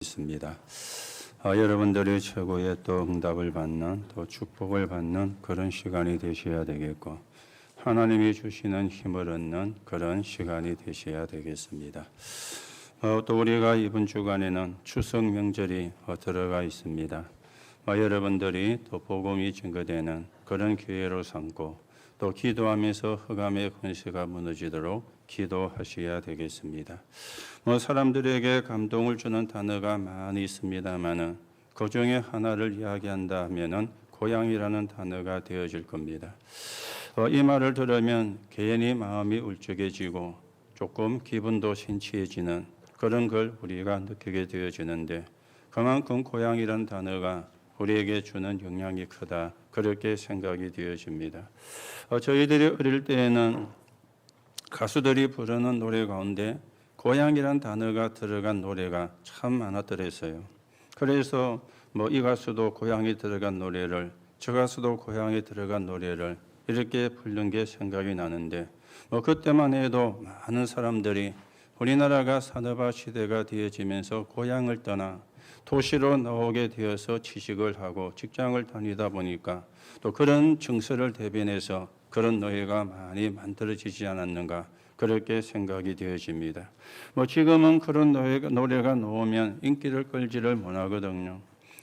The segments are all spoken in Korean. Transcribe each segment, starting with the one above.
있습니다. 여러분들이 최고의 또 응답을 받는 또 축복을 받는 그런 시간이 되셔야 되겠고 하나님이 주시는 힘을 얻는 그런 시간이 되셔야 되겠습니다. 또 우리가 이번 주간에는 추석 명절이 들어가 있습니다. 여러분들이 또 복음이 증거되는 그런 기회로 삼고 또 기도하면서 흑암의 권세가 무너지도록 기도하셔야 되겠습니다. 사람들에게 감동을 주는 단어가 많이 있습니다만은 그 중에 하나를 이야기한다 하면은 고향이라는 단어가 되어질 겁니다. 이 말을 들으면 괜히 마음이 울적해지고 조금 기분도 신치해지는 그런 걸 우리가 느끼게 되어지는데 그만큼 고향이라는 단어가 우리에게 주는 영향이 크다 그렇게 생각이 되어집니다. 저희들이 어릴 때에는 가수들이 부르는 노래 가운데 고향이란 단어가 들어간 노래가 참 많았더랬어요. 그래서 이 가수도 고향이 들어간 노래를 저 가수도 고향이 들어간 노래를 이렇게 부른 게 생각이 나는데 그때만 해도 많은 사람들이 우리나라가 산업화 시대가 되어지면서 고향을 떠나 도시로 나오게 되어서 취직을 하고 직장을 다니다 보니까 또 그런 증서를 대변해서 그런 노래가 많이 만들어지지 않았는가 그렇게 생각이 되어집니다. 지금은 그런 노래가 나오면 인기를 끌지를 못하거든요.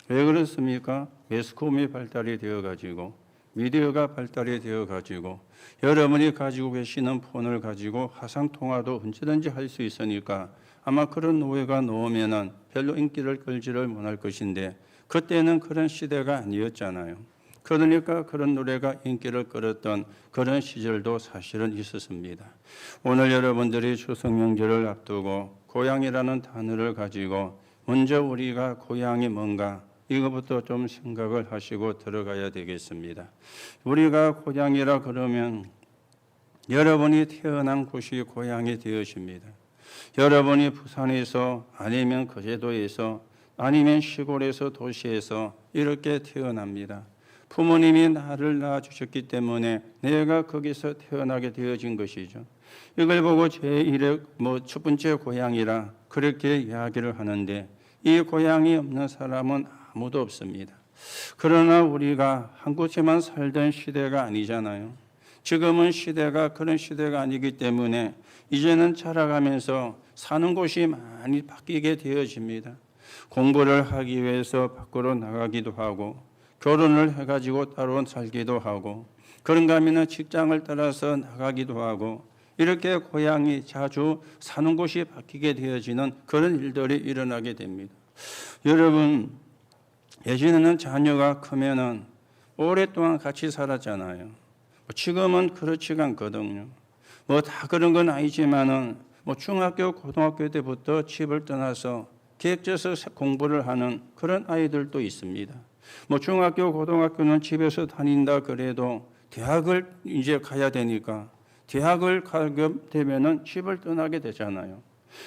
왜 그렇습니까? 매스컴이 발달이 되어가지고 미디어가 발달이 되어가지고 여러분이 가지고 계시는 폰을 가지고 화상통화도 언제든지 할 수 있으니까 아마 그런 노래가 나오면은 별로 인기를 끌지를 못할 것인데 그때는 그런 시대가 아니었잖아요. 그러니까 그런 노래가 인기를 끌었던 그런 시절도 사실은 있었습니다. 오늘 여러분들이 추석 명절을 앞두고 고향이라는 단어를 가지고 먼저 우리가 고향이 뭔가 이것부터 좀 생각을 하시고 들어가야 되겠습니다. 우리가 고향이라 그러면 여러분이 태어난 곳이 고향이 되어집니다. 여러분이 부산에서 아니면 거제도에서 아니면 시골에서 도시에서 이렇게 태어납니다. 부모님이 나를 낳아주셨기 때문에 내가 거기서 태어나게 되어진 것이죠. 이걸 보고 제1의 첫 번째 고향이라 그렇게 이야기를 하는데 이 고향이 없는 사람은 아무도 없습니다. 그러나 우리가 한 곳에만 살던 시대가 아니잖아요. 지금은 시대가 그런 시대가 아니기 때문에 이제는 자라가면서 사는 곳이 많이 바뀌게 되어집니다. 공부를 하기 위해서 밖으로 나가기도 하고 결혼을 해가지고 따로 살기도 하고 그런가 하면 직장을 따라서 나가기도 하고 이렇게 고향이 자주 사는 곳이 바뀌게 되어지는 그런 일들이 일어나게 됩니다. 여러분 예전에는 자녀가 크면은 오랫동안 같이 살았잖아요. 지금은 그렇지가 않거든요. 다 그런 건 아니지만은 중학교, 고등학교 때부터 집을 떠나서 계획져서 공부를 하는 그런 아이들도 있습니다. 중학교, 고등학교는 집에서 다닌다 그래도 대학을 이제 가야 되니까 대학을 가게 되면은 집을 떠나게 되잖아요.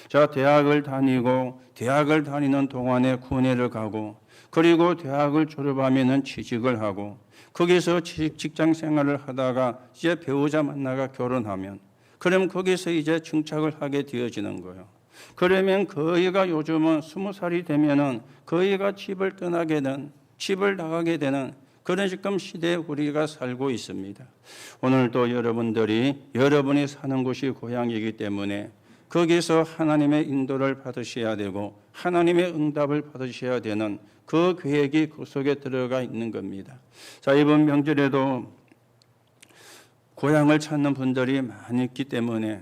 자, 대학을 다니는 동안에 군대를 가고 그리고 대학을 졸업하면은 취직을 하고 거기서 직장 생활을 하다가 이제 배우자 만나가 결혼하면 그럼 거기서 이제 정착을 하게 되어지는 거예요. 그러면 거의가 요즘은 20살이 되면은 거의가 집을 떠나게 된 집을 나가게 되는 그런 지금 시대에 우리가 살고 있습니다. 오늘도 여러분이 사는 곳이 고향이기 때문에 거기서 하나님의 인도를 받으셔야 되고 하나님의 응답을 받으셔야 되는 그 계획이 그 속에 들어가 있는 겁니다. 자, 이번 명절에도 고향을 찾는 분들이 많이 있기 때문에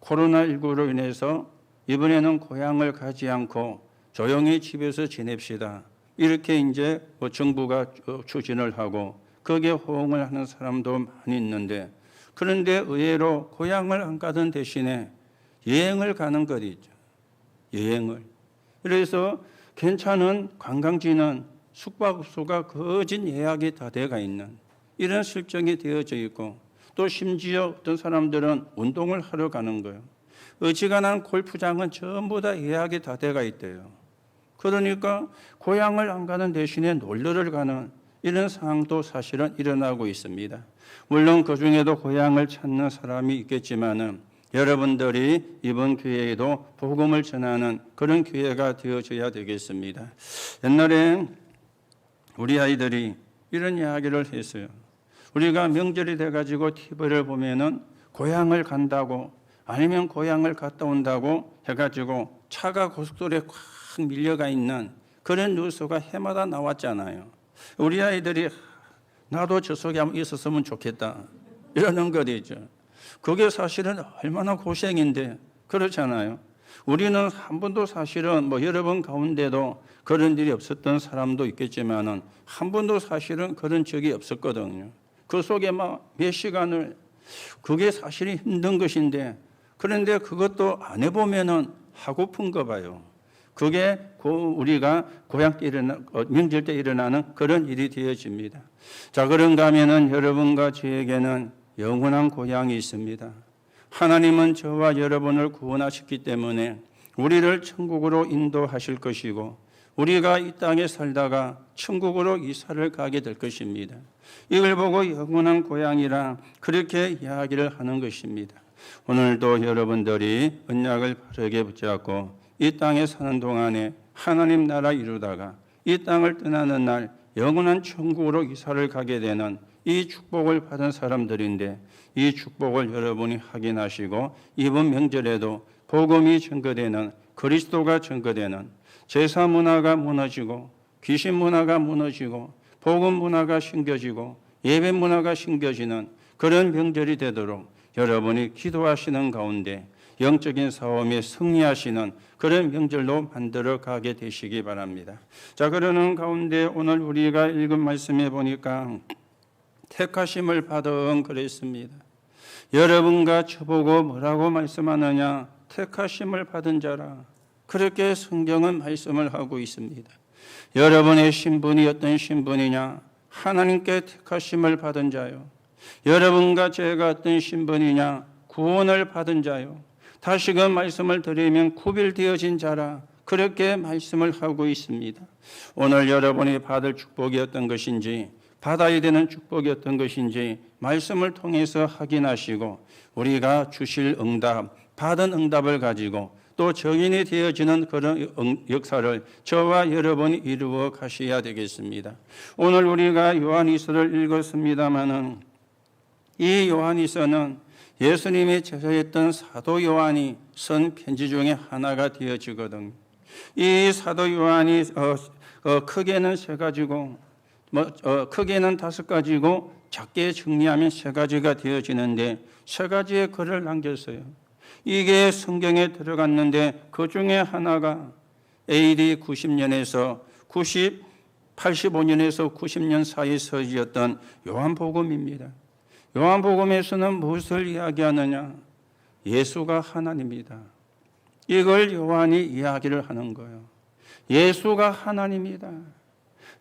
코로나19로 인해서 이번에는 고향을 가지 않고 조용히 집에서 지냅시다. 이렇게 이제 정부가 추진을 하고 거기에 호응을 하는 사람도 많이 있는데 그런데 의외로 고향을 안 가던 대신에 여행을 가는 것 있죠. 여행을. 그래서 괜찮은 관광지는 숙박업소가 거진 예약이 다 돼가 있는 이런 실정이 되어져 있고 또 심지어 어떤 사람들은 운동을 하러 가는 거예요. 어지간한 골프장은 전부 다 예약이 다 돼가 있대요. 그러니까 고향을 안 가는 대신에 놀러를 가는 이런 상황도 사실은 일어나고 있습니다. 물론 그중에도 고향을 찾는 사람이 있겠지만은 여러분들이 이번 교회에도 복음을 전하는 그런 교회가 되어줘야 되겠습니다. 옛날에 우리 아이들이 이런 이야기를 했어요. 우리가 명절이 돼가지고 TV를 보면은 고향을 간다고 아니면 고향을 갔다 온다고 해가지고 차가 고속도로에 꽉 밀려가 있는 그런 뉴스가 해마다 나왔잖아요. 우리 아이들이 나도 저 속에 한번 있었으면 좋겠다 이러는 거죠. 그게 사실은 얼마나 고생인데 그렇잖아요. 우리는 한 번도 사실은 여러분 가운데도 그런 일이 없었던 사람도 있겠지만은 한 번도 사실은 그런 적이 없었거든요. 그 속에 몇 시간을 그게 사실은 힘든 것인데 그런데 그것도 안 해보면은 하고픈가 봐요. 그게 우리가 고향 때 명절 때 일어나는 그런 일이 되어집니다. 자, 그런가 하면은 여러분과 저에게는 영원한 고향이 있습니다. 하나님은 저와 여러분을 구원하셨기 때문에 우리를 천국으로 인도하실 것이고 우리가 이 땅에 살다가 천국으로 이사를 가게 될 것입니다. 이걸 보고 영원한 고향이라 그렇게 이야기를 하는 것입니다. 오늘도 여러분들이 언약을 바르게 붙잡고 이 땅에 사는 동안에 하나님 나라 이루다가 이 땅을 떠나는 날 영원한 천국으로 이사를 가게 되는 이 축복을 받은 사람들인데 이 축복을 여러분이 확인하시고 이번 명절에도 복음이 증거되는 그리스도가 증거되는 제사 문화가 무너지고 귀신 문화가 무너지고 복음 문화가 심겨지고 예배 문화가 심겨지는 그런 명절이 되도록 여러분이 기도하시는 가운데 영적인 싸움에 승리하시는 그런 명절로 만들어 가게 되시기 바랍니다. 자, 그러는 가운데 오늘 우리가 읽은 말씀에 보니까 택하심을 받은 그랬습니다. 여러분과 저보고 뭐라고 말씀하느냐? 택하심을 받은 자라. 그렇게 성경은 말씀을 하고 있습니다. 여러분의 신분이 어떤 신분이냐? 하나님께 택하심을 받은 자요. 여러분과 제가 어떤 신분이냐? 구원을 받은 자요. 다시금 말씀을 드리면 구별되어진 자라. 그렇게 말씀을 하고 있습니다. 오늘 여러분이 받을 축복이 어떤 것인지 받아야 되는 축복이 어떤 것인지 말씀을 통해서 확인하시고 우리가 주실 응답, 받은 응답을 가지고 또 정인이 되어지는 그런 역사를 저와 여러분이 이루어 가셔야 되겠습니다. 오늘 우리가 요한일서를 읽었습니다마는 이 요한일서는 예수님이 제자였던 사도 요한이 쓴 편지 중에 하나가 되어지거든요. 이 사도 요한이 크게는 세 가지고 크게는 5가지고 작게 정리하면 3가지가 되어지는데 3가지의 글을 남겼어요. 이게 성경에 들어갔는데 그 중에 하나가 AD 90년에서 85년에서 90년 사이 서지었던 요한복음입니다. 요한복음에서는 무엇을 이야기하느냐? 예수가 하나님이다. 이걸 요한이 이야기를 하는 거예요. 예수가 하나님이다.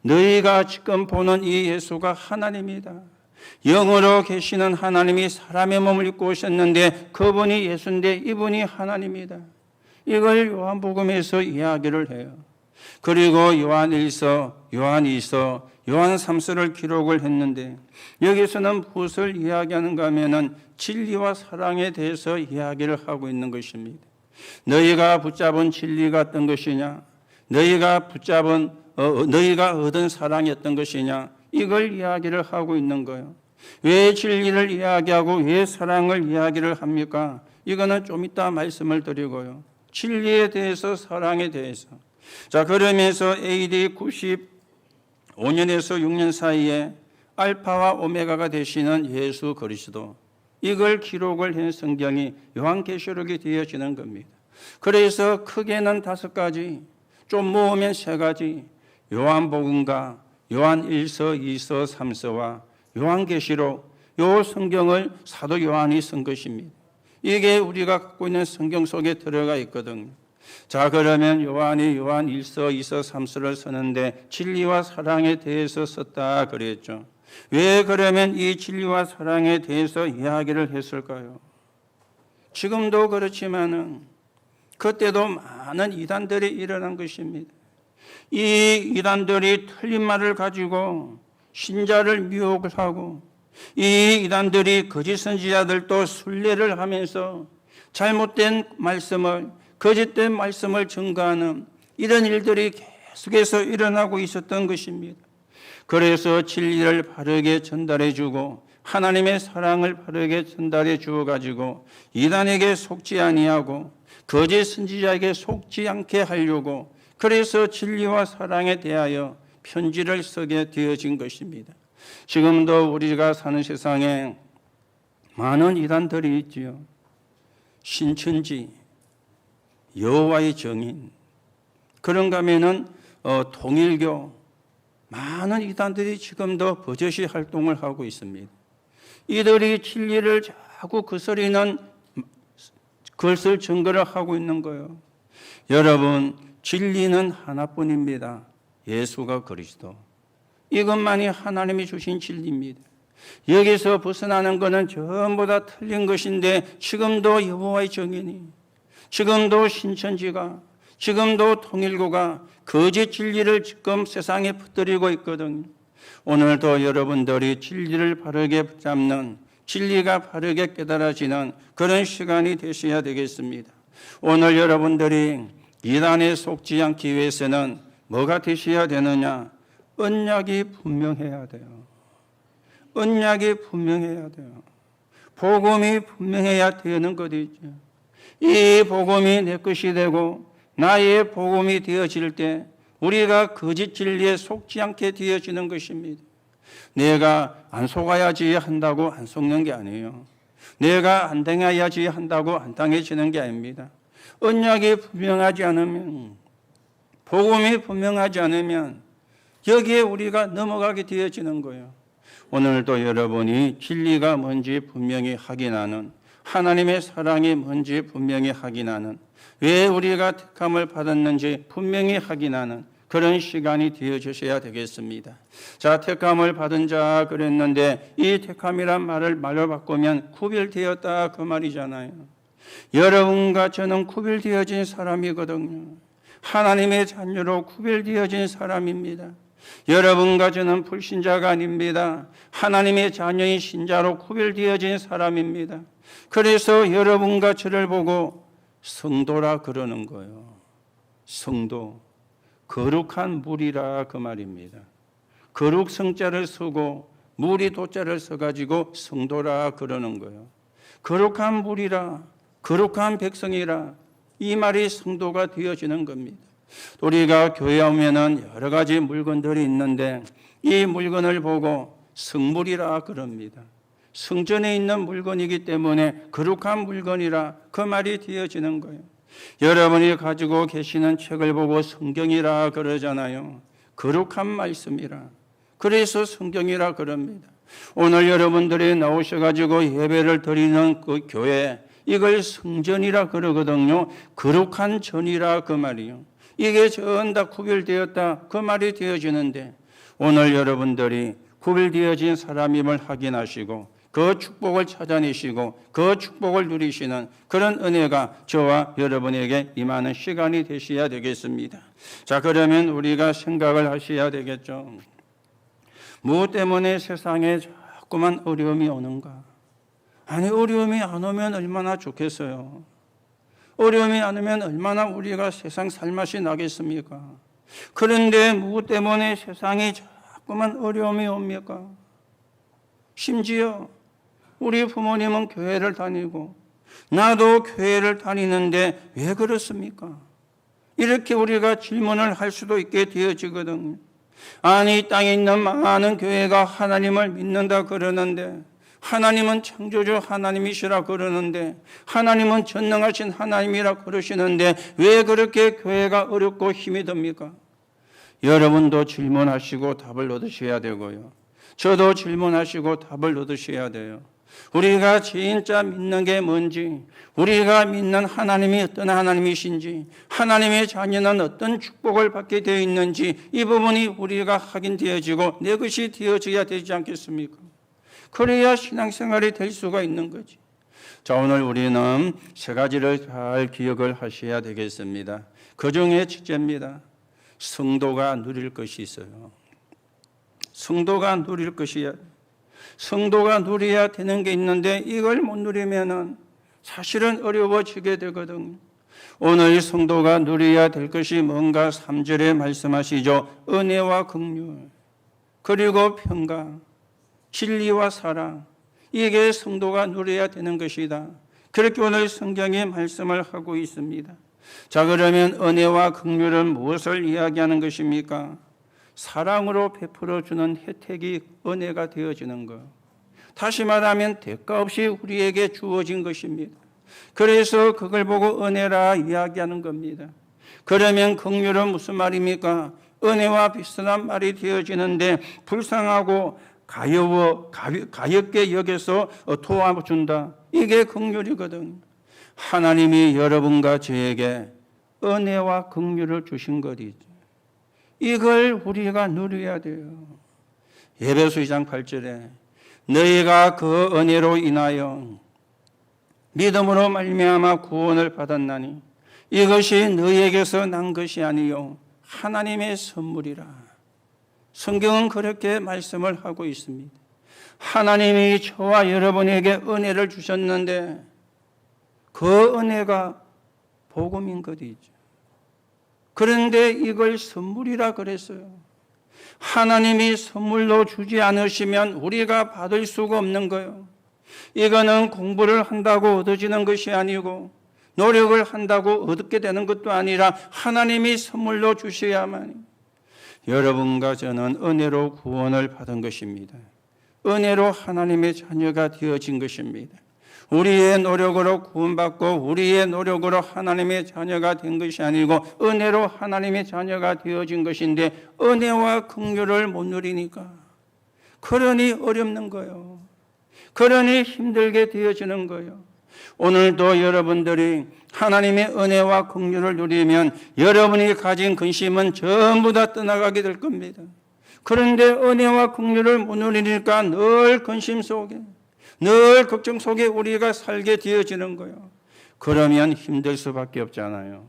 너희가 지금 보는 이 예수가 하나님이다. 영으로 계시는 하나님이 사람의 몸을 입고 오셨는데 그분이 예수인데 이분이 하나님이다. 이걸 요한복음에서 이야기를 해요. 그리고 요한일서, 요한이서, 요한3서를 기록을 했는데 여기서는 무엇을 이야기하는가 하면은 진리와 사랑에 대해서 이야기를 하고 있는 것입니다. 너희가 붙잡은 진리가 어떤 것이냐? 너희가 얻은 사랑이 어떤 것이냐? 이걸 이야기를 하고 있는 거예요. 왜 진리를 이야기하고 왜 사랑을 이야기를 합니까? 이거는 좀 이따 말씀을 드리고요. 진리에 대해서 사랑에 대해서. 자, 그러면서 AD 95년에서 6년 사이에 알파와 오메가가 되시는 예수 그리스도 이걸 기록을 한 성경이 요한계시록이 되어지는 겁니다. 그래서 크게는 5가지, 좀 모으면 3가지 요한복음과 요한 1서, 2서, 3서와 요한계시록 요 성경을 사도 요한이 쓴 것입니다. 이게 우리가 갖고 있는 성경 속에 들어가 있거든요. 자, 그러면 요한이 요한 1서, 2서, 3서를 쓰는데 진리와 사랑에 대해서 썼다 그랬죠. 왜 그러면 이 진리와 사랑에 대해서 이야기를 했을까요? 지금도 그렇지만은 그때도 많은 이단들이 일어난 것입니다. 이 이단들이 틀린 말을 가지고 신자를 미혹을 하고 이 이단들이 거짓 선지자들도 순례를 하면서 잘못된 말씀을, 거짓된 말씀을 증거하는 이런 일들이 계속해서 일어나고 있었던 것입니다. 그래서 진리를 바르게 전달해 주고 하나님의 사랑을 바르게 전달해 주어 가지고 이단에게 속지 아니하고 거짓 선지자에게 속지 않게 하려고 그래서 진리와 사랑에 대하여 편지를 쓰게 되어진 것입니다. 지금도 우리가 사는 세상에 많은 이단들이 있지요. 신천지, 여호와의 증인, 그런가 하면은 통일교, 많은 이단들이 지금도 버젓이 활동을 하고 있습니다. 이들이 진리를 자꾸 거스리는 것을 증거를 하고 있는 거예요. 여러분, 진리는 하나뿐입니다. 예수가 그리스도. 이것만이 하나님이 주신 진리입니다. 여기서 벗어나는 것은 전부 다 틀린 것인데 지금도 여호와의 증인이, 지금도 신천지가, 지금도 통일교가 거짓 진리를 지금 세상에 퍼뜨리고 있거든요. 오늘도 여러분들이 진리를 바르게 붙잡는, 진리가 바르게 깨달아지는 그런 시간이 되셔야 되겠습니다. 오늘 여러분들이 이단에 속지 않기 위해서는 뭐가 되셔야 되느냐? 언약이 분명해야 돼요. 언약이 분명해야 돼요. 복음이 분명해야 되는 것이죠. 이 복음이 내 것이 되고 나의 복음이 되어질 때 우리가 거짓 진리에 속지 않게 되어지는 것입니다. 내가 안 속아야지 한다고 안 속는 게 아니에요. 내가 안 당해야지 한다고 안 당해지는 게 아닙니다. 언약이 분명하지 않으면, 복음이 분명하지 않으면 여기에 우리가 넘어가게 되어지는 거예요. 오늘도 여러분이 진리가 뭔지 분명히 확인하는, 하나님의 사랑이 뭔지 분명히 확인하는, 왜 우리가 택함을 받았는지 분명히 확인하는 그런 시간이 되어주셔야 되겠습니다. 자, 택함을 받은 자 그랬는데 이 택함이란 말로 바꾸면 구별되었다 그 말이잖아요. 여러분과 저는 구별되어진 사람이거든요. 하나님의 자녀로 구별되어진 사람입니다. 여러분과 저는 불신자가 아닙니다. 하나님의 자녀인 신자로 구별되어진 사람입니다. 그래서 여러분과 저를 보고 성도라 그러는 거예요. 성도, 거룩한 물이라 그 말입니다. 거룩 성자를 쓰고 물이 도자를 써가지고 성도라 그러는 거예요. 거룩한 물이라, 거룩한 백성이라, 이 말이 성도가 되어지는 겁니다. 우리가 교회에 오면은 여러 가지 물건들이 있는데 이 물건을 보고 성물이라 그럽니다. 성전에 있는 물건이기 때문에 거룩한 물건이라 그 말이 되어지는 거예요. 여러분이 가지고 계시는 책을 보고 성경이라 그러잖아요. 거룩한 말씀이라. 그래서 성경이라 그럽니다. 오늘 여러분들이 나오셔가지고 예배를 드리는 그 교회, 이걸 성전이라 그러거든요. 거룩한 전이라 그 말이요. 이게 전 다 구별되었다 그 말이 되어지는데 오늘 여러분들이 구별되어진 사람임을 확인하시고 그 축복을 찾아내시고 그 축복을 누리시는 그런 은혜가 저와 여러분에게 임하는 시간이 되셔야 되겠습니다. 자, 그러면 우리가 생각을 하셔야 되겠죠. 무엇 때문에 세상에 자꾸만 어려움이 오는가? 아니, 어려움이 안 오면 얼마나 좋겠어요. 어려움이 안 오면 얼마나 우리가 세상 살맛이 나겠습니까? 그런데 무엇 때문에 세상에 자꾸만 어려움이 옵니까? 심지어 우리 부모님은 교회를 다니고 나도 교회를 다니는데 왜 그렇습니까? 이렇게 우리가 질문을 할 수도 있게 되어지거든요. 아니, 이 땅에 있는 많은 교회가 하나님을 믿는다 그러는데, 하나님은 창조주 하나님이시라 그러는데, 하나님은 전능하신 하나님이라 그러시는데 왜 그렇게 교회가 어렵고 힘이 듭니까? 여러분도 질문하시고 답을 얻으셔야 되고요. 저도 질문하시고 답을 얻으셔야 돼요. 우리가 진짜 믿는 게 뭔지, 우리가 믿는 하나님이 어떤 하나님이신지, 하나님의 자녀는 어떤 축복을 받게 되어 있는지, 이 부분이 우리가 확인되어지고 내 것이 되어져야 되지 않겠습니까? 그래야 신앙생활이 될 수가 있는 거지. 자, 오늘 우리는 세 가지를 잘 기억을 하셔야 되겠습니다. 그 중에 첫째입니다. 성도가 누릴 것이 있어요. 성도가 누릴 것이야. 성도가 누려야 되는 게 있는데 이걸 못 누리면은 사실은 어려워지게 되거든요. 오늘 성도가 누려야 될 것이 뭔가 3절에 말씀하시죠. 은혜와 긍휼, 그리고 평강, 진리와 사랑. 이게 성도가 누려야 되는 것이다. 그렇게 오늘 성경이 말씀을 하고 있습니다. 자, 그러면 은혜와 긍휼은 무엇을 이야기하는 것입니까? 사랑으로 베풀어주는 혜택이 은혜가 되어지는 것. 다시 말하면 대가 없이 우리에게 주어진 것입니다. 그래서 그걸 보고 은혜라 이야기하는 겁니다. 그러면 긍휼은 무슨 말입니까? 은혜와 비슷한 말이 되어지는데 불쌍하고 가볍게 여겨서 도와준다. 이게 긍휼이거든. 하나님이 여러분과 저에게 은혜와 긍휼을 주신 것이죠. 이걸 우리가 누려야 돼요. 에베소 2장 8절에 너희가 그 은혜로 인하여 믿음으로 말미암아 구원을 받았나니 이것이 너희에게서 난 것이 아니요 하나님의 선물이라. 성경은 그렇게 말씀을 하고 있습니다. 하나님이 저와 여러분에게 은혜를 주셨는데 그 은혜가 복음인 것이죠. 그런데 이걸 선물이라 그랬어요. 하나님이 선물로 주지 않으시면 우리가 받을 수가 없는 거예요. 이거는 공부를 한다고 얻어지는 것이 아니고 노력을 한다고 얻게 되는 것도 아니라 하나님이 선물로 주셔야만. 여러분과 저는 은혜로 구원을 받은 것입니다. 은혜로 하나님의 자녀가 되어진 것입니다. 우리의 노력으로 구원받고 우리의 노력으로 하나님의 자녀가 된 것이 아니고 은혜로 하나님의 자녀가 되어진 것인데 은혜와 긍휼을 못 누리니까 그러니 어렵는 거예요. 그러니 힘들게 되어지는 거예요. 오늘도 여러분들이 하나님의 은혜와 긍휼을 누리면 여러분이 가진 근심은 전부 다 떠나가게 될 겁니다. 그런데 은혜와 긍휼을 못 누리니까 늘 근심 속에 늘 걱정 속에 우리가 살게 되어지는 거예요. 그러면 힘들 수밖에 없잖아요.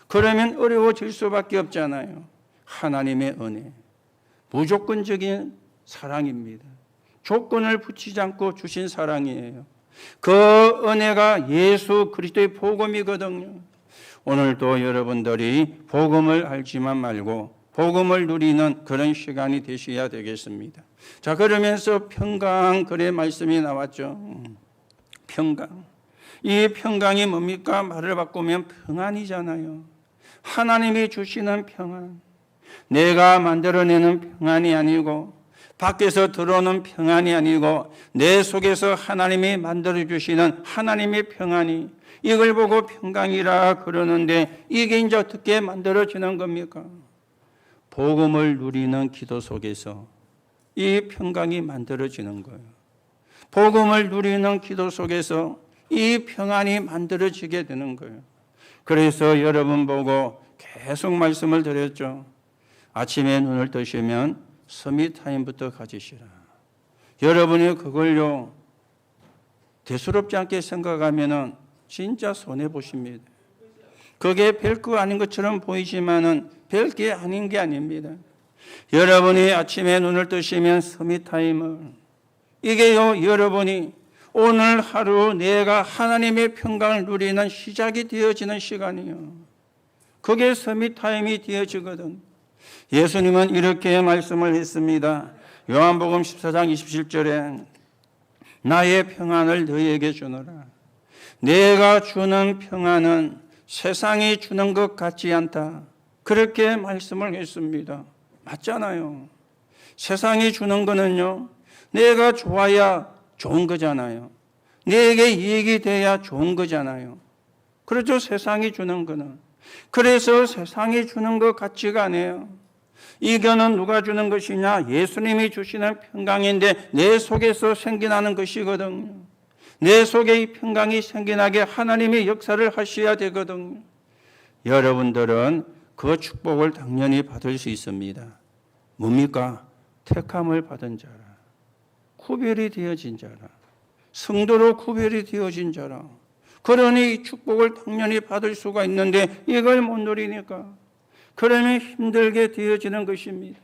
그러면 어려워질 수밖에 없잖아요. 하나님의 은혜, 무조건적인 사랑입니다. 조건을 붙이지 않고 주신 사랑이에요. 그 은혜가 예수 그리스도의 복음이거든요. 오늘도 여러분들이 복음을 알지만 말고 복음을 누리는 그런 시간이 되셔야 되겠습니다. 자, 그러면서 평강, 그래 말씀이 나왔죠. 평강. 이 평강이 뭡니까? 말을 바꾸면 평안이잖아요. 하나님이 주시는 평안. 내가 만들어내는 평안이 아니고 밖에서 들어오는 평안이 아니고 내 속에서 하나님이 만들어주시는 하나님의 평안이, 이걸 보고 평강이라 그러는데 이게 이제 어떻게 만들어지는 겁니까? 복음을 누리는 기도 속에서 이 평강이 만들어지는 거예요. 복음을 누리는 기도 속에서 이 평안이 만들어지게 되는 거예요. 그래서 여러분 보고 계속 말씀을 드렸죠. 아침에 눈을 뜨시면 서밋타임부터 가지시라. 여러분이 그걸요 대수롭지 않게 생각하면은 진짜 손해보십니다. 그게 별거 아닌 것처럼 보이지만은 별게 아닌 게 아닙니다. 여러분이 아침에 눈을 뜨시면 서밋타임을, 이게요 여러분이 오늘 하루 내가 하나님의 평강을 누리는 시작이 되어지는 시간이요. 그게 서밋타임이 되어지거든. 예수님은 이렇게 말씀을 했습니다. 요한복음 14장 27절에 나의 평안을 너희에게 주노라. 내가 주는 평안은 세상이 주는 것 같지 않다. 그렇게 말씀을 했습니다. 맞잖아요. 세상이 주는 거는요, 내가 좋아야 좋은 거잖아요. 내게 이익이 돼야 좋은 거잖아요. 그렇죠. 세상이 주는 거는. 그래서 세상이 주는 것 같지가 않아요. 이거는 누가 주는 것이냐? 예수님이 주시는 평강인데 내 속에서 생겨나는 것이거든요. 내 속에 이 평강이 생겨나게 하나님이 역사를 하셔야 되거든요. 여러분들은 그 축복을 당연히 받을 수 있습니다. 뭡니까? 택함을 받은 자라, 구별이 되어진 자라, 성도로 구별이 되어진 자라. 그러니 이 축복을 당연히 받을 수가 있는데 이걸 못 누리니까 그러면 힘들게 되어지는 것입니다.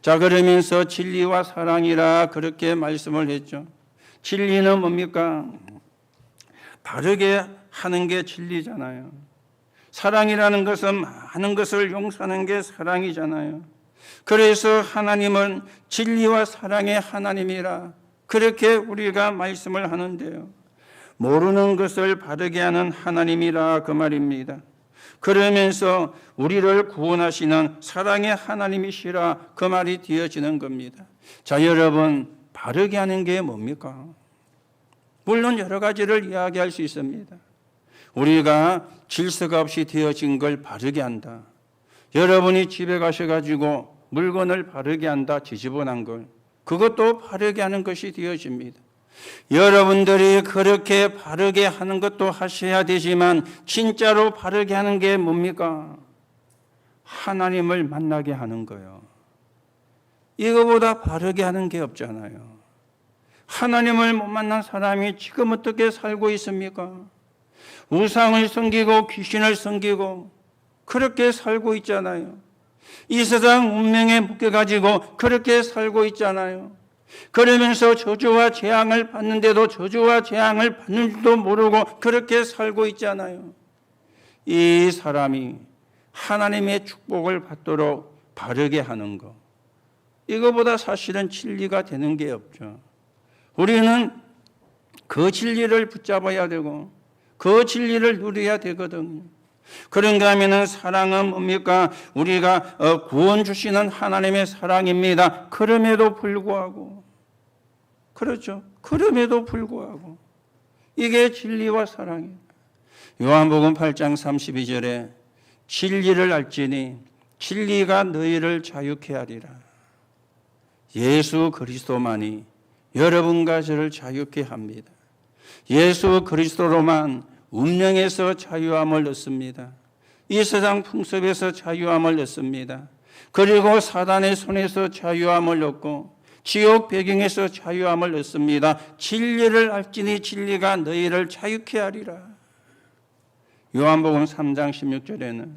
자, 그러면서 진리와 사랑이라 그렇게 말씀을 했죠. 진리는 뭡니까? 바르게 하는 게 진리잖아요. 사랑이라는 것은 많은 것을 용서하는 게 사랑이잖아요. 그래서 하나님은 진리와 사랑의 하나님이라 그렇게 우리가 말씀을 하는데요. 모르는 것을 바르게 하는 하나님이라 그 말입니다. 그러면서 우리를 구원하시는 사랑의 하나님이시라 그 말이 되어지는 겁니다. 자, 여러분, 바르게 하는 게 뭡니까? 물론 여러 가지를 이야기할 수 있습니다. 우리가 질서가 없이 되어진 걸 바르게 한다. 여러분이 집에 가셔가지고 물건을 바르게 한다, 지저분한 걸. 그것도 바르게 하는 것이 되어집니다. 여러분들이 그렇게 바르게 하는 것도 하셔야 되지만 진짜로 바르게 하는 게 뭡니까? 하나님을 만나게 하는 거예요. 이거보다 바르게 하는 게 없잖아요. 하나님을 못 만난 사람이 지금 어떻게 살고 있습니까? 우상을 섬기고 귀신을 섬기고 그렇게 살고 있잖아요. 이 세상 운명에 묶여가지고 그렇게 살고 있잖아요. 그러면서 저주와 재앙을 받는데도 저주와 재앙을 받는 줄도 모르고 그렇게 살고 있잖아요. 이 사람이 하나님의 축복을 받도록 바르게 하는 것, 이거보다 사실은 진리가 되는 게 없죠. 우리는 그 진리를 붙잡아야 되고 그 진리를 누려야 되거든요. 그런가 하면은 사랑은 뭡니까? 우리가 구원 주시는 하나님의 사랑입니다. 그럼에도 불구하고, 그렇죠. 그럼에도 불구하고 이게 진리와 사랑이에요. 요한복음 8장 32절에 진리를 알지니 진리가 너희를 자유케 하리라. 예수 그리스도만이 여러분과 저를 자유케 합니다. 예수 그리스도로만 운명에서 자유함을 얻습니다. 이 세상 풍습에서 자유함을 얻습니다. 그리고 사단의 손에서 자유함을 얻고 지옥 배경에서 자유함을 얻습니다. 진리를 알지니 진리가 너희를 자유케 하리라. 요한복음 3장 16절에는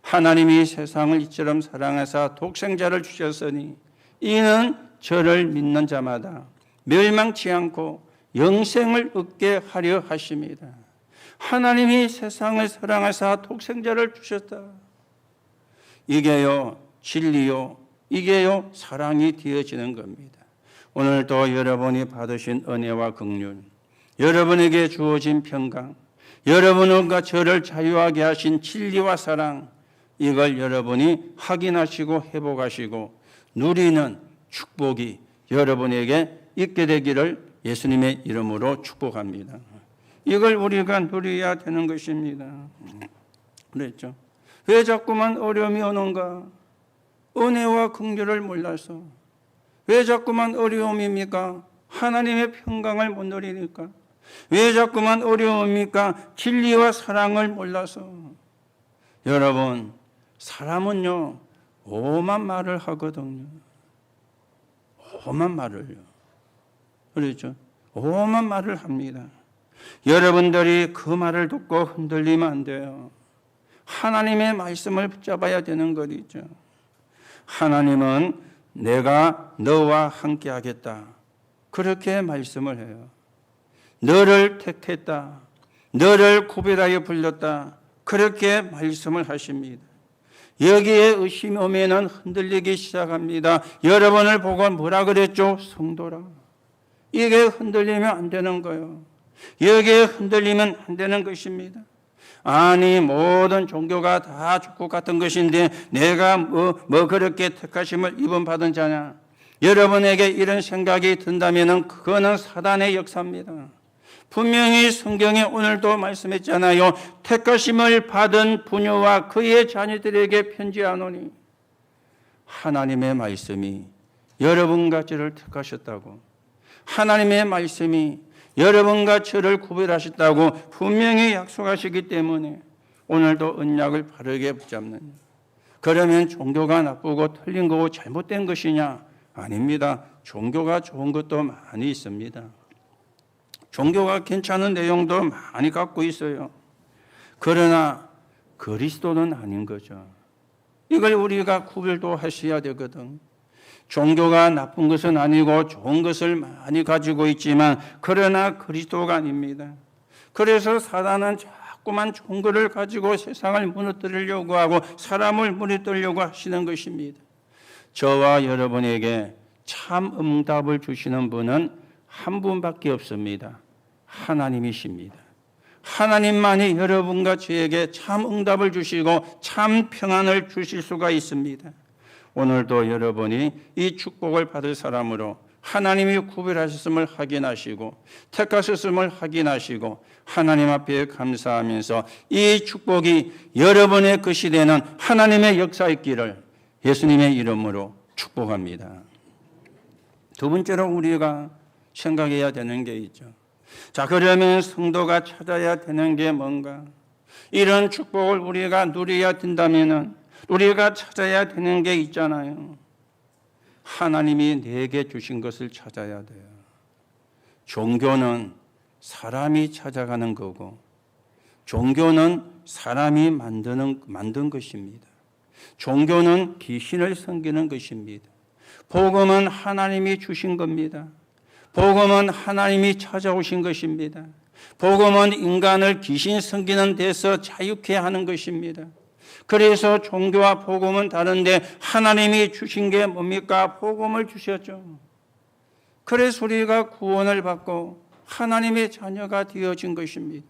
하나님이 세상을 이처럼 사랑하사 독생자를 주셨으니 이는 저를 믿는 자마다 멸망치 않고 영생을 얻게 하려 하십니다. 하나님이 세상을 사랑하사 독생자를 주셨다. 이게요 진리요, 이게요 사랑이 되어지는 겁니다. 오늘도 여러분이 받으신 은혜와 긍휼, 여러분에게 주어진 평강, 여러분과 저를 자유하게 하신 진리와 사랑, 이걸 여러분이 확인하시고 회복하시고 누리는 축복이 여러분에게 있게 되기를 예수님의 이름으로 축복합니다. 이걸 우리가 누려야 되는 것입니다. 그랬죠. 왜 자꾸만 어려움이 오는가? 은혜와 긍휼을 몰라서. 왜 자꾸만 어려움입니까? 하나님의 평강을 못 누리니까. 왜 자꾸만 어려움입니까? 진리와 사랑을 몰라서. 여러분, 사람은요 오만 말을 하거든요. 오만 말을요. 그렇죠? 오만 말을 합니다. 여러분들이 그 말을 듣고 흔들리면 안 돼요. 하나님의 말씀을 붙잡아야 되는 거죠. 하나님은 내가 너와 함께 하겠다. 그렇게 말씀을 해요. 너를 택했다. 너를 구별하여 불렀다. 그렇게 말씀을 하십니다. 여기에 의심이 오면은 흔들리기 시작합니다. 여러분을 보고 뭐라 그랬죠? 성도라. 이게 흔들리면 안 되는 거예요. 여기에 흔들리면 안 되는 것입니다. 아니 모든 종교가 다 축복 같은 것인데 내가 뭐 그렇게 택하심을 입은 받은 자냐. 여러분에게 이런 생각이 든다면 그거는 사단의 역사입니다. 분명히 성경에 오늘도 말씀했잖아요. 택하심을 받은 부녀와 그의 자녀들에게 편지하노니 하나님의 말씀이 여러분과 저를 택하셨다고, 하나님의 말씀이 여러분과 저를 구별하셨다고 분명히 약속하시기 때문에 오늘도 언약을 바르게 붙잡는, 그러면 종교가 나쁘고 틀린 거고 잘못된 것이냐? 아닙니다. 종교가 좋은 것도 많이 있습니다. 종교가 괜찮은 내용도 많이 갖고 있어요. 그러나 그리스도는 아닌 거죠. 이걸 우리가 구별도 하셔야 되거든. 종교가 나쁜 것은 아니고 좋은 것을 많이 가지고 있지만 그러나 그리스도가 아닙니다. 그래서 사단은 자꾸만 좋은 것을 가지고 세상을 무너뜨리려고 하고 사람을 무너뜨리려고 하시는 것입니다. 저와 여러분에게 참 응답을 주시는 분은 한 분밖에 없습니다. 하나님이십니다. 하나님만이 여러분과 저에게 참 응답을 주시고 참 평안을 주실 수가 있습니다. 오늘도 여러분이 이 축복을 받을 사람으로 하나님이 구별하셨음을 확인하시고 택하셨음을 확인하시고 하나님 앞에 감사하면서 이 축복이 여러분의 것이 되는 하나님의 역사 있기를 예수님의 이름으로 축복합니다. 두 번째로 우리가 생각해야 되는 게 있죠. 자, 그러면 성도가 찾아야 되는 게 뭔가? 이런 축복을 우리가 누려야 된다면은 우리가 찾아야 되는 게 있잖아요. 하나님이 내게 주신 것을 찾아야 돼요. 종교는 사람이 찾아가는 거고, 종교는 사람이 만든 것입니다. 종교는 귀신을 섬기는 것입니다. 복음은 하나님이 주신 겁니다. 복음은 하나님이 찾아오신 것입니다. 복음은 인간을 귀신 섬기는 데서 자유케 하는 것입니다. 그래서 종교와 복음은 다른데 하나님이 주신 게 뭡니까? 복음을 주셨죠. 그래서 우리가 구원을 받고 하나님의 자녀가 되어진 것입니다.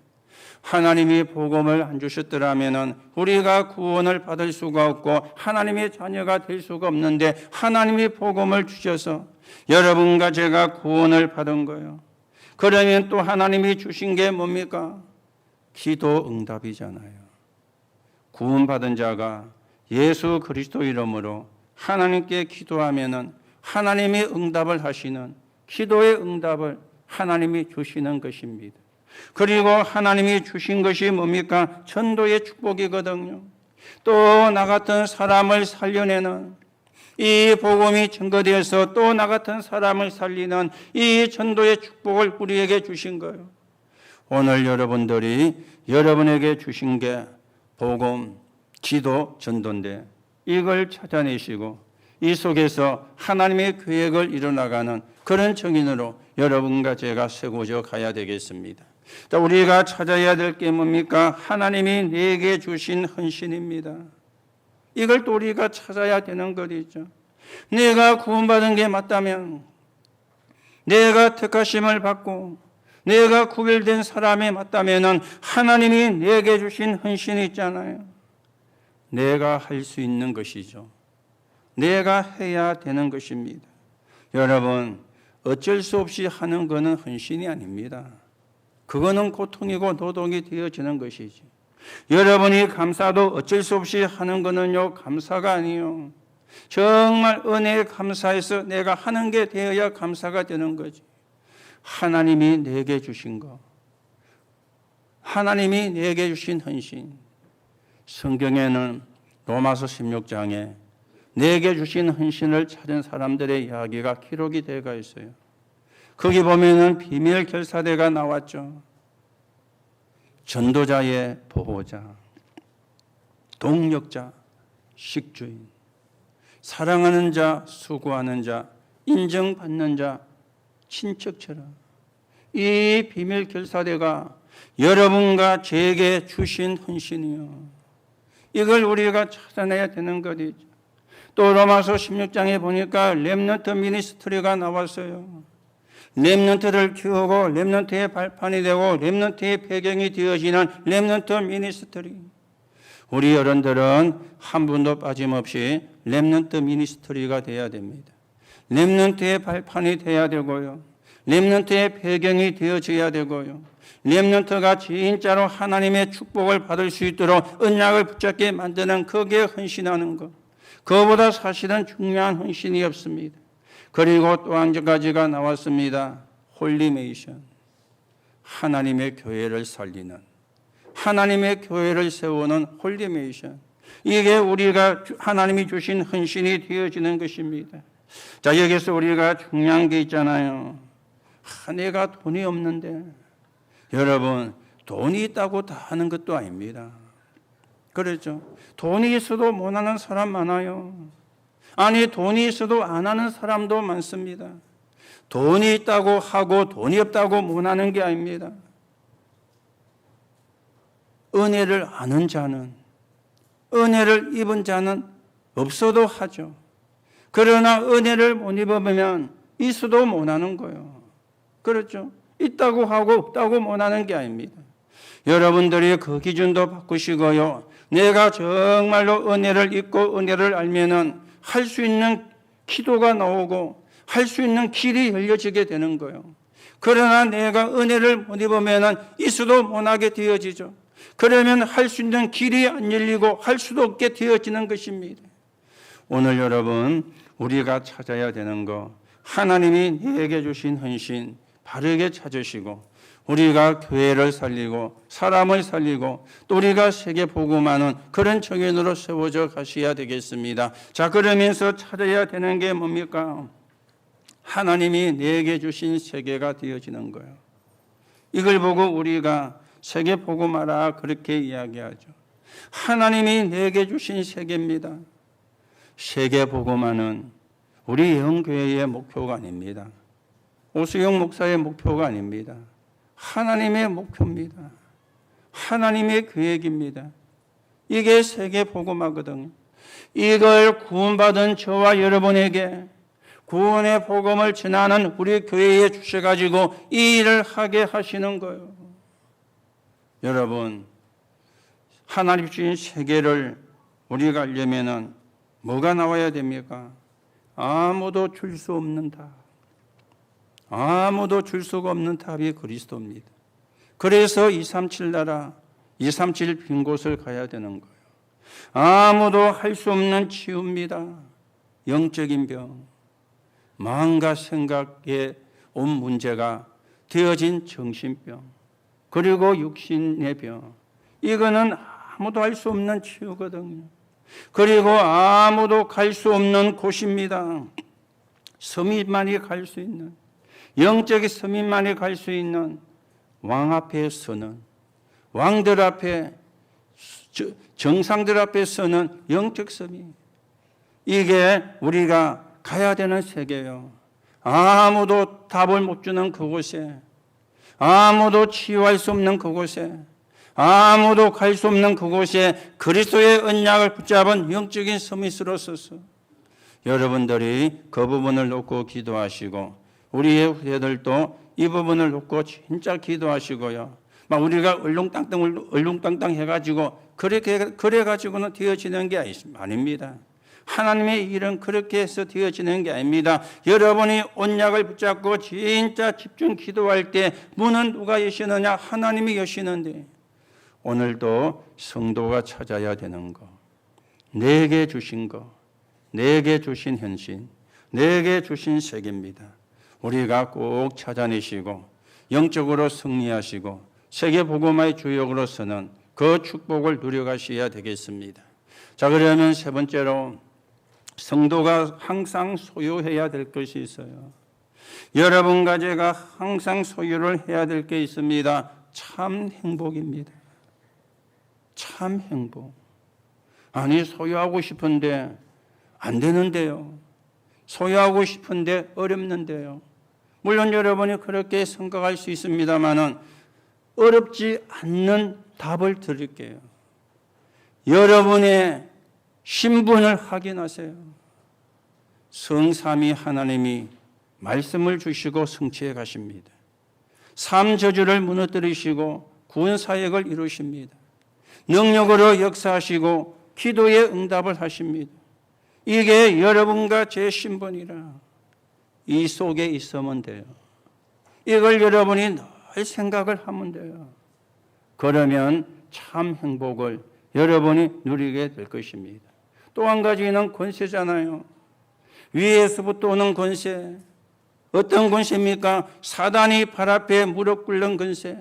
하나님이 복음을 안 주셨더라면 우리가 구원을 받을 수가 없고 하나님의 자녀가 될 수가 없는데 하나님이 복음을 주셔서 여러분과 제가 구원을 받은 거예요. 그러면 또 하나님이 주신 게 뭡니까? 기도 응답이잖아요. 구원받은 자가 예수 그리스도 이름으로 하나님께 기도하면은 하나님이 응답을 하시는 기도의 응답을 하나님이 주시는 것입니다. 그리고 하나님이 주신 것이 뭡니까? 전도의 축복이거든요. 또 나 같은 사람을 살려내는 이 복음이 증거되어서 또 나 같은 사람을 살리는 이 전도의 축복을 우리에게 주신 거예요. 오늘 여러분들이 여러분에게 주신 게 복음, 기도, 전도인데 이걸 찾아내시고 이 속에서 하나님의 계획을 이뤄나가는 그런 정인으로 여러분과 제가 세워져 가야 되겠습니다. 자, 우리가 찾아야 될 게 뭡니까? 하나님이 내게 주신 헌신입니다. 이걸 또 우리가 찾아야 되는 거죠. 내가 구원받은 게 맞다면, 내가 택하심을 받고 내가 구별된 사람이 맞다면 하나님이 내게 주신 헌신이 있잖아요. 내가 할 수 있는 것이죠. 내가 해야 되는 것입니다. 여러분, 어쩔 수 없이 하는 것은 헌신이 아닙니다. 그거는 고통이고 노동이 되어지는 것이지. 여러분이 감사도 어쩔 수 없이 하는 것은요, 감사가 아니요. 정말 은혜에 감사해서 내가 하는 게 되어야 감사가 되는 거지. 하나님이 내게 주신 것, 하나님이 내게 주신 헌신. 성경에는 로마서 16장에 내게 주신 헌신을 찾은 사람들의 이야기가 기록이 되어 있어요. 거기 보면은 비밀 결사대가 나왔죠. 전도자의 보호자, 동력자, 식주인, 사랑하는 자, 수고하는 자, 인정받는 자, 친척처럼 이 비밀 결사대가 여러분과 제게 주신 헌신이요. 이걸 우리가 찾아내야 되는 것이죠. 또 로마서 16장에 보니까 렘넌트 미니스트리가 나왔어요. 렘넌트를 키우고 렘넌트의 발판이 되고 렘넌트의 배경이 되어지는 렘넌트 미니스트리. 우리 어른들은 한 분도 빠짐없이 렘넌트 미니스트리가 돼야 됩니다. 렘넌트의 발판이 돼야 되고요. 렘넌트의 배경이 되어져야 되고요. 렘넌트가 진짜로 하나님의 축복을 받을 수 있도록 언약을 붙잡게 만드는 거기에 헌신하는 것. 그거보다 사실은 중요한 헌신이 없습니다. 그리고 또 한 가지가 나왔습니다. 홀리메이션. 하나님의 교회를 살리는, 하나님의 교회를 세우는 홀리메이션. 이게 우리가 하나님이 주신 헌신이 되어지는 것입니다. 자, 여기서 우리가 중요한 게 있잖아요. 내가 돈이 없는데. 여러분, 돈이 있다고 다 하는 것도 아닙니다. 그렇죠? 돈이 있어도 못하는 사람 많아요. 아니, 돈이 있어도 안 하는 사람도 많습니다. 돈이 있다고 하고 돈이 없다고 못하는 게 아닙니다. 은혜를 아는 자는, 은혜를 입은 자는 없어도 하죠. 그러나 은혜를 못 입으면 있어도 못하는 거예요. 그렇죠? 있다고 하고 없다고 못하는 게 아닙니다. 여러분들이 그 기준도 바꾸시고요. 내가 정말로 은혜를 입고 은혜를 알면은 할 수 있는 기도가 나오고 할 수 있는 길이 열려지게 되는 거예요. 그러나 내가 은혜를 못 입으면은 있어도 못하게 되어지죠. 그러면 할 수 있는 길이 안 열리고 할 수도 없게 되어지는 것입니다. 오늘 여러분 우리가 찾아야 되는 거, 하나님이 내게 주신 헌신 바르게 찾으시고 우리가 교회를 살리고 사람을 살리고 또 우리가 세계 복음하는 그런 청년으로 세워져 가셔야 되겠습니다. 자, 그러면서 찾아야 되는 게 뭡니까? 하나님이 내게 주신 세계가 되어지는 거예요. 이걸 보고 우리가 세계 복음하라 그렇게 이야기하죠. 하나님이 내게 주신 세계입니다. 세계 복음하는 우리 영교회의 목표가 아닙니다. 오수영 목사의 목표가 아닙니다. 하나님의 목표입니다. 하나님의 계획입니다. 이게 세계 복음화거든요. 이걸 구원받은 저와 여러분에게 구원의 복음을 전하는 우리 교회에 주셔가지고 이 일을 하게 하시는 거예요. 여러분, 하나님 주신 세계를 우리가 알려면은 뭐가 나와야 됩니까? 아무도 줄 수 없는 답. 아무도 줄 수가 없는 답이 그리스도입니다. 그래서 237 나라, 237 빈 곳을 가야 되는 거예요. 아무도 할 수 없는 치유입니다. 영적인 병, 마음과 생각에 온 문제가 되어진 정신병, 그리고 육신의 병. 이거는 아무도 할 수 없는 치유거든요. 그리고 아무도 갈 수 없는 곳입니다. 서민만이 갈 수 있는, 영적인 서민만이 갈 수 있는 왕 앞에 서는, 왕들 앞에, 정상들 앞에 서는 영적 서민. 이게 우리가 가야 되는 세계예요. 아무도 답을 못 주는 그곳에, 아무도 치유할 수 없는 그곳에, 아무도 갈 수 없는 그곳에 그리스도의 언약을 붙잡은 영적인 서밋으로 서서 여러분들이 그 부분을 놓고 기도하시고 우리의 후대들도 이 부분을 놓고 진짜 기도하시고요. 막 우리가 얼렁땅땅 해가지고 그래가지고는 되어지는 게 아닙니다. 하나님의 일은 그렇게 해서 되어지는 게 아닙니다. 여러분이 언약을 붙잡고 진짜 집중 기도할 때 문은 누가 여시느냐? 하나님이 여시는데 오늘도 성도가 찾아야 되는 거, 내게 주신 거, 내게 주신 현신, 내게 주신 세계입니다. 우리가 꼭 찾아내시고 영적으로 승리하시고 세계 복음화의 주역으로서는 그 축복을 누려가셔야 되겠습니다. 자, 그러면 세 번째로 성도가 항상 소유해야 될 것이 있어요. 여러분과 제가 항상 소유를 해야 될 게 있습니다. 참 행복입니다. 참 행복. 아니, 소유하고 싶은데 안 되는데요. 소유하고 싶은데 어렵는데요. 물론 여러분이 그렇게 생각할 수 있습니다만은 어렵지 않는 답을 드릴게요. 여러분의 신분을 확인하세요. 성삼위 하나님이 말씀을 주시고 성취해 가십니다. 삶 저주를 무너뜨리시고 구원 사역을 이루십니다. 능력으로 역사하시고 기도에 응답을 하십니다. 이게 여러분과 제 신분이라 이 속에 있으면 돼요. 이걸 여러분이 늘 생각을 하면 돼요. 그러면 참 행복을 여러분이 누리게 될 것입니다. 또 한 가지는 권세잖아요. 위에서부터 오는 권세. 어떤 권세입니까? 사단이 발 앞에 무릎 꿇는 권세.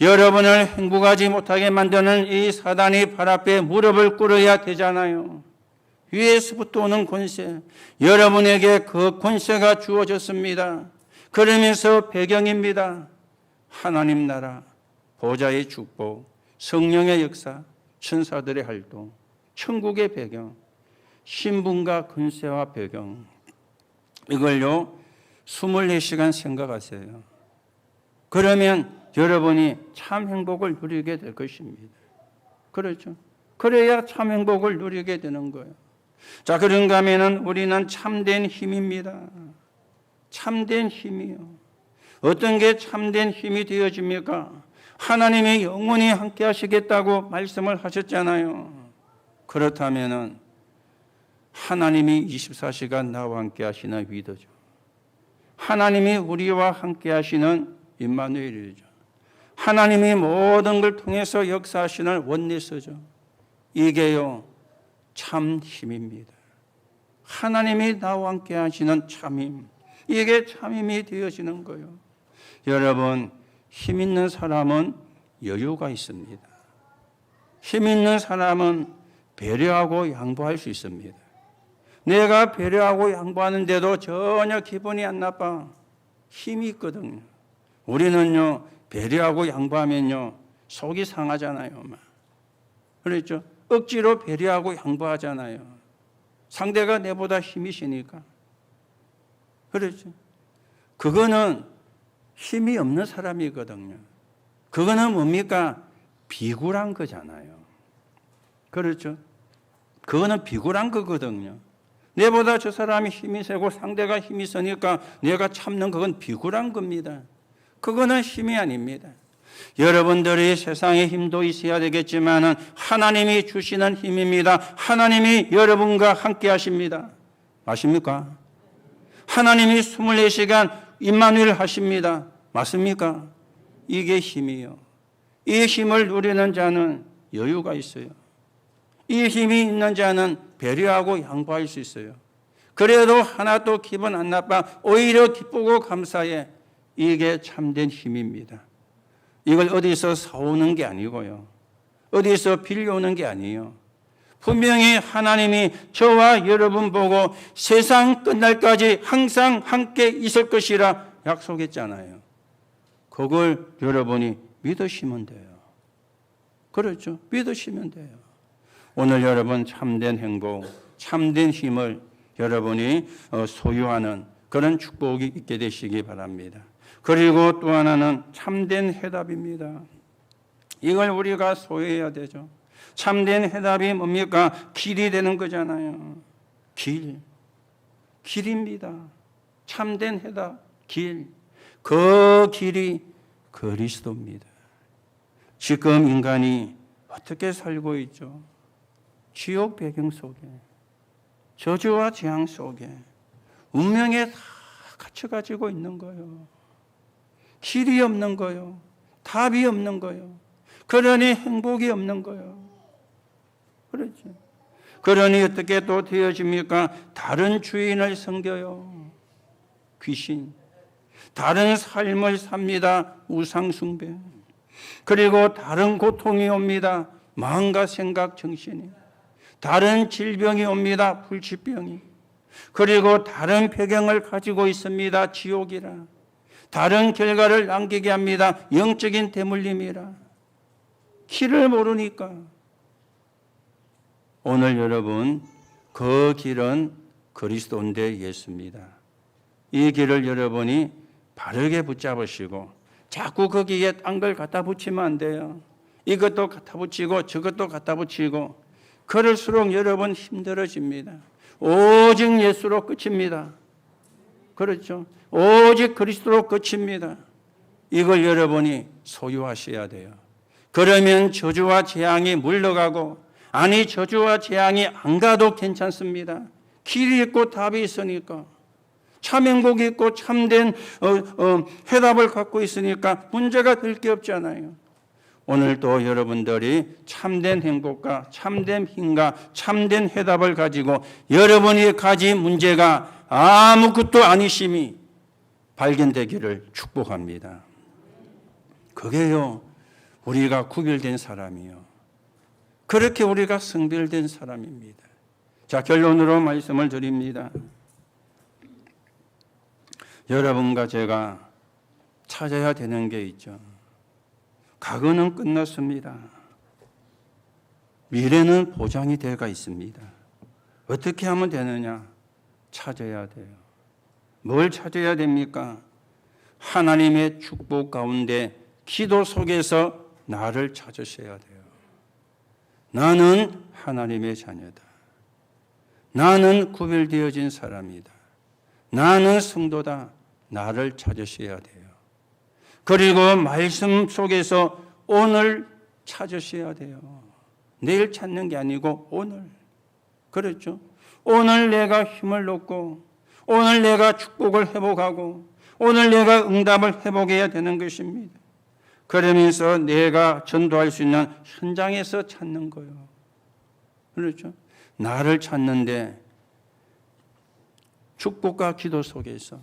여러분을 행복하지 못하게 만드는 이 사단이 발 앞에 무릎을 꿇어야 되잖아요. 위에서부터 오는 권세. 여러분에게 그 권세가 주어졌습니다. 그러면서 배경입니다. 하나님 나라, 보좌의 축복, 성령의 역사, 천사들의 활동, 천국의 배경, 신분과 권세와 배경. 이걸요 24시간 생각하세요. 그러면 여러분이 참 행복을 누리게 될 것입니다. 그렇죠. 그래야 참 행복을 누리게 되는 거예요. 자, 그런가 하면은 우리는 참된 힘입니다. 참된 힘이요. 어떤 게 참된 힘이 되어집니까? 하나님이 영원히 함께 하시겠다고 말씀을 하셨잖아요. 그렇다면은 하나님이 24시간 나와 함께 하시는 위도죠. 하나님이 우리와 함께 하시는 임마누엘이죠. 하나님이 모든 걸 통해서 역사하시는 원리스죠. 이게요, 참 힘입니다. 하나님이 나와 함께 하시는 참힘. 이게 참힘이 되어지는 거예요. 여러분, 힘 있는 사람은 여유가 있습니다. 힘 있는 사람은 배려하고 양보할 수 있습니다. 내가 배려하고 양보하는데도 전혀 기분이 안 나빠. 힘이 있거든요. 우리는요, 배려하고 양보하면요, 속이 상하잖아요. 그렇죠? 억지로 배려하고 양보하잖아요. 상대가 내보다 힘이시니까. 그렇죠? 그거는 힘이 없는 사람이거든요. 그거는 뭡니까? 비굴한 거잖아요. 그렇죠? 그거는 비굴한 거거든요. 내보다 저 사람이 힘이 세고 상대가 힘이 세니까 내가 참는 그건 비굴한 겁니다. 그거는 힘이 아닙니다. 여러분들이 세상의 힘도 있어야 되겠지만 하나님이 주시는 힘입니다. 하나님이 여러분과 함께 하십니다. 맞습니까? 하나님이 24시간 임마누엘 하십니다. 맞습니까? 이게 힘이요. 이 힘을 누리는 자는 여유가 있어요. 이 힘이 있는 자는 배려하고 양보할 수 있어요. 그래도 하나도 기분 안 나빠. 오히려 기쁘고 감사해. 이게 참된 힘입니다. 이걸 어디서 사오는 게 아니고요. 어디서 빌려오는 게 아니에요. 분명히 하나님이 저와 여러분 보고 세상 끝날까지 항상 함께 있을 것이라 약속했잖아요. 그걸 여러분이 믿으시면 돼요. 그렇죠? 믿으시면 돼요. 오늘 여러분 참된 행복, 참된 힘을 여러분이 소유하는 그런 축복이 있게 되시기 바랍니다. 그리고 또 하나는 참된 해답입니다. 이걸 우리가 소유해야 되죠. 참된 해답이 뭡니까? 길이 되는 거잖아요. 길입니다. 참된 해답, 길. 그 길이 그리스도입니다. 지금 인간이 어떻게 살고 있죠? 지옥 배경 속에, 저주와 재앙 속에, 운명에 다 갇혀가지고 있는 거예요. 길이 없는 거예요. 답이 없는 거예요. 그러니 행복이 없는 거예요. 그렇죠. 그러니 어떻게 또 되어집니까? 다른 주인을 섬겨요. 귀신. 다른 삶을 삽니다. 우상숭배. 그리고 다른 고통이 옵니다. 마음과 생각, 정신이. 다른 질병이 옵니다. 불치병이. 그리고 다른 배경을 가지고 있습니다. 지옥이라. 다른 결과를 남기게 합니다. 영적인 대물림이라. 길을 모르니까. 오늘 여러분, 그 길은 그리스도인데 예수입니다. 이 길을 여러분이 바르게 붙잡으시고 자꾸 거기에 딴 걸 갖다 붙이면 안 돼요. 이것도 갖다 붙이고 저것도 갖다 붙이고 그럴수록 여러분 힘들어집니다. 오직 예수로 끝입니다. 그렇죠? 오직 그리스도로 끝입니다. 이걸 여러분이 소유하셔야 돼요. 그러면 저주와 재앙이 물러가고, 아니 저주와 재앙이 안 가도 괜찮습니다. 길이 있고 답이 있으니까, 참 행복이 있고 참된 해답을 갖고 있으니까 문제가 될 게 없잖아요. 오늘도 여러분들이 참된 행복과 참된 힘과 참된 해답을 가지고 여러분이 가진 문제가 아무것도 아니심이 발견되기를 축복합니다. 그게요, 우리가 구별된 사람이요. 그렇게 우리가 성별된 사람입니다. 자, 결론으로 말씀을 드립니다. 여러분과 제가 찾아야 되는 게 있죠. 과거는 끝났습니다. 미래는 보장이 되어 있습니다. 어떻게 하면 되느냐? 찾아야 돼요. 뭘 찾아야 됩니까? 하나님의 축복 가운데 기도 속에서 나를 찾으셔야 돼요. 나는 하나님의 자녀다. 나는 구별되어진 사람이다. 나는 성도다. 나를 찾으셔야 돼요. 그리고 말씀 속에서 오늘 찾으셔야 돼요. 내일 찾는 게 아니고 오늘. 그렇죠? 오늘 내가 힘을 얻고 오늘 내가 축복을 회복하고 오늘 내가 응답을 회복해야 되는 것입니다. 그러면서 내가 전도할 수 있는 현장에서 찾는 거예요. 그렇죠? 나를 찾는데 축복과 기도 속에서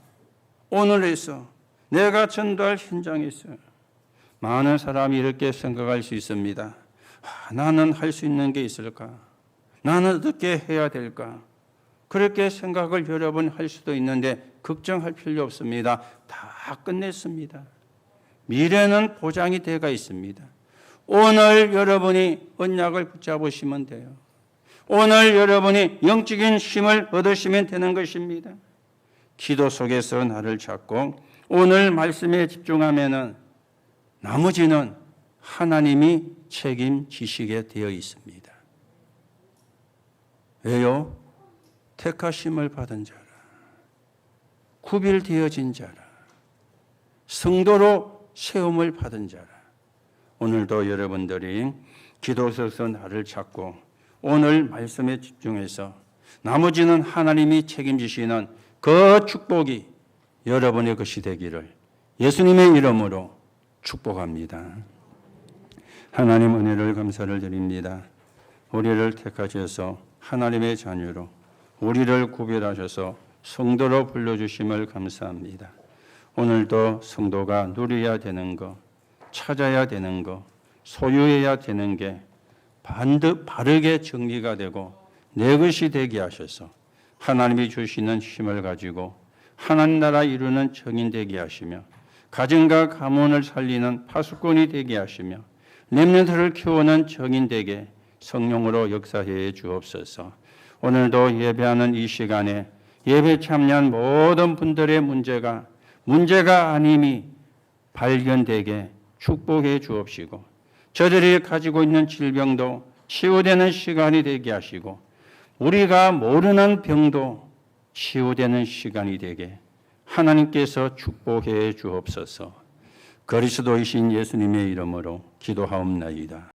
오늘에서 내가 전도할 현장에서 많은 사람이 이렇게 생각할 수 있습니다. 나는 할 수 있는 게 있을까? 나는 어떻게 해야 될까? 그렇게 생각을 여러 번 할 수도 있는데 걱정할 필요 없습니다. 다 끝냈습니다. 미래는 보장이 되어 있습니다. 오늘 여러분이 언약을 붙잡으시면 돼요. 오늘 여러분이 영적인 힘을 얻으시면 되는 것입니다. 기도 속에서 나를 찾고 오늘 말씀에 집중하면은 나머지는 하나님이 책임지시게 되어 있습니다. 왜요? 택하심을 받은 자라, 구별되어진 자라, 성도로 세움을 받은 자라. 오늘도 여러분들이 기도 속에서 나를 찾고 오늘 말씀에 집중해서 나머지는 하나님이 책임지시는 그 축복이 여러분의 것이 되기를 예수님의 이름으로 축복합니다. 하나님 은혜를 감사를 드립니다. 우리를 택하셔서 하나님의 자녀로 우리를 구별하셔서 성도로 불러주심을 감사합니다. 오늘도 성도가 누려야 되는 것, 찾아야 되는 것, 소유해야 되는 게 바르게 정리가 되고 내 것이 되게 하셔서 하나님이 주시는 힘을 가지고 하나님 나라 이루는 정인 되게 하시며 가정과 가문을 살리는 파수꾼이 되게 하시며 렘넌트를 키우는 정인 되게 성령으로 역사해 주옵소서. 오늘도 예배하는 이 시간에 예배 참여한 모든 분들의 문제가 아님이 발견되게 축복해 주옵시고 저들이 가지고 있는 질병도 치유되는 시간이 되게 하시고 우리가 모르는 병도 치유되는 시간이 되게 하나님께서 축복해 주옵소서. 그리스도이신 예수님의 이름으로 기도하옵나이다.